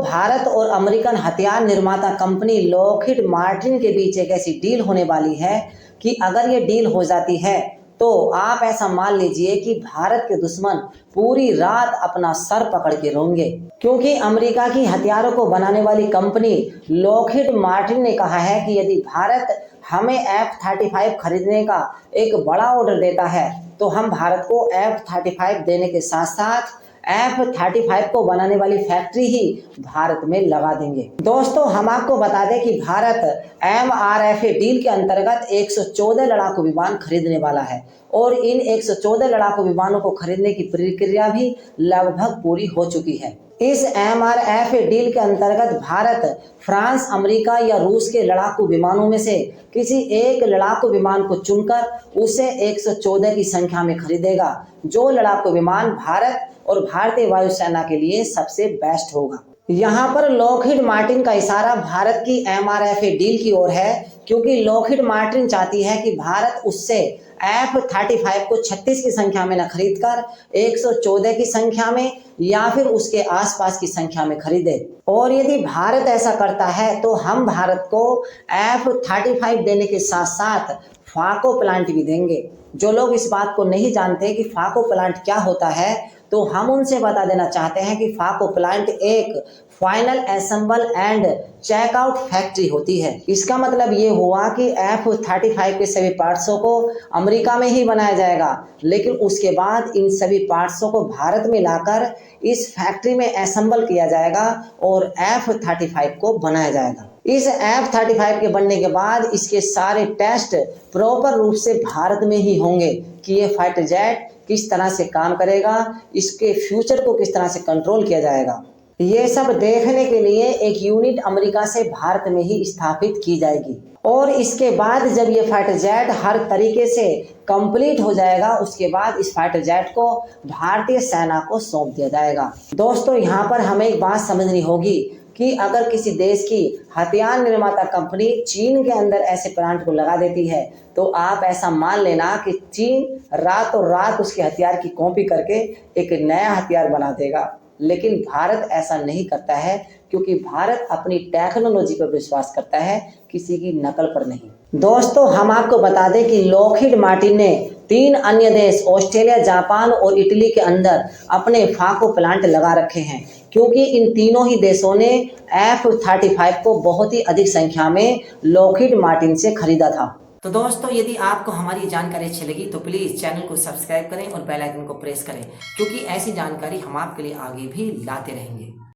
भारत और अमेरिकन हथियार निर्माता कंपनी लॉकहीड मार्टिन के बीच एक ऐसी डील होने वाली है कि अगर ये डील हो जाती है तो आप ऐसा मान लीजिए कि भारत के दुश्मन पूरी रात अपना सर पकड़ के रोंगे, क्योंकि अमेरिका की हथियारों को बनाने वाली कंपनी लॉकहीड मार्टिन ने कहा है कि यदि भारत हमें F-35 खरीदने का एक बड़ा ऑर्डर देता है तो हम भारत को F-35 देने के साथ साथ F-35 को बनाने वाली फैक्ट्री ही भारत में लगा देंगे। दोस्तों, हम आपको बता दें कि भारत MRFA डील के अंतर्गत 114 लड़ाकू विमान खरीदने वाला है और इन 114 लड़ाकू विमानों को खरीदने की प्रक्रिया भी लगभग पूरी हो चुकी है। इस MRFA डील के अंतर्गत भारत फ्रांस, अमेरिका या रूस के लड़ाकू विमानों में से किसी एक लड़ाकू विमान को चुनकर उसे 114 की संख्या में खरीदेगा, जो लड़ाकू विमान भारत और भारतीय वायुसेना के लिए सबसे बेस्ट होगा। यहाँ पर लॉकहीड मार्टिन का इशारा भारत की MRFA डील की ओर है, क्योंकि लॉकहीड मार्टिन चाहती है कि भारत उससे F-35 को 36 की संख्या में न खरीदकर 114 की संख्या में या फिर उसके आसपास की संख्या में खरीदे। और यदि भारत ऐसा करता है तो हम भारत को F-35 देने के साथ साथ फाको प्लांट भी देंगे। जो लोग इस बात को नहीं जानते कि फाको प्लांट क्या होता है, तो हम उनसे बता देना चाहते हैं कि फाको प्लांट एक final assemble and checkout factory होती है। इसका मतलब ये हुआ कि F-35 के सभी पार्ट्सों को अमेरिका में ही बनाया जाएगा, लेकिन उसके बाद इन सभी पार्ट्सों को भारत में लाकर इस फैक्ट्री में असेंबल किया जाएगा और F-35 को बनाया जाएगा। इस F-35 के बनने के बाद इसके सारे टेस्ट प्रॉपर रूप से भारत में ही होंगे कि ये फाइटर जेट किस तरह से काम करेगा, इसके फ्यूचर को किस तरह से कंट्रोल किया जाएगा। ये सब देखने के लिए एक यूनिट अमेरिका से भारत में ही स्थापित की जाएगी और इसके बाद जब ये फाइटर जेट हर तरीके से कंप्लीट हो जाएगा, उसके बाद इस फाइटर जेट को भारतीय सेना को सौंप दिया जाएगा। दोस्तों, यहाँ पर हमें एक बात समझनी होगी कि अगर किसी देश की हथियार निर्माता कंपनी चीन के अंदर ऐसे प्लांट को लगा देती है तो आप ऐसा मान लेना कि चीन रातों रात उसके हथियार की कॉपी करके एक नया हथियार बना देगा। लेकिन भारत ऐसा नहीं करता है, क्योंकि भारत अपनी टेक्नोलॉजी पर विश्वास करता है, किसी की नकल पर नहीं। दोस्तों, हम आपको बता दें कि लॉकहीड मार्टिन ने 3 अन्य देश ऑस्ट्रेलिया, जापान और इटली के अंदर अपने फाको प्लांट लगा रखे हैं, क्योंकि इन तीनों ही देशों ने F-35 को बहुत ही अधिक संख्या में लॉकहीड मार्टिन से खरीदा था। तो दोस्तों, यदि आपको हमारी जानकारी अच्छी लगी तो प्लीज़ चैनल को सब्सक्राइब करें और बेल आइकन को प्रेस करें, क्योंकि ऐसी जानकारी हम आपके लिए आगे भी लाते रहेंगे।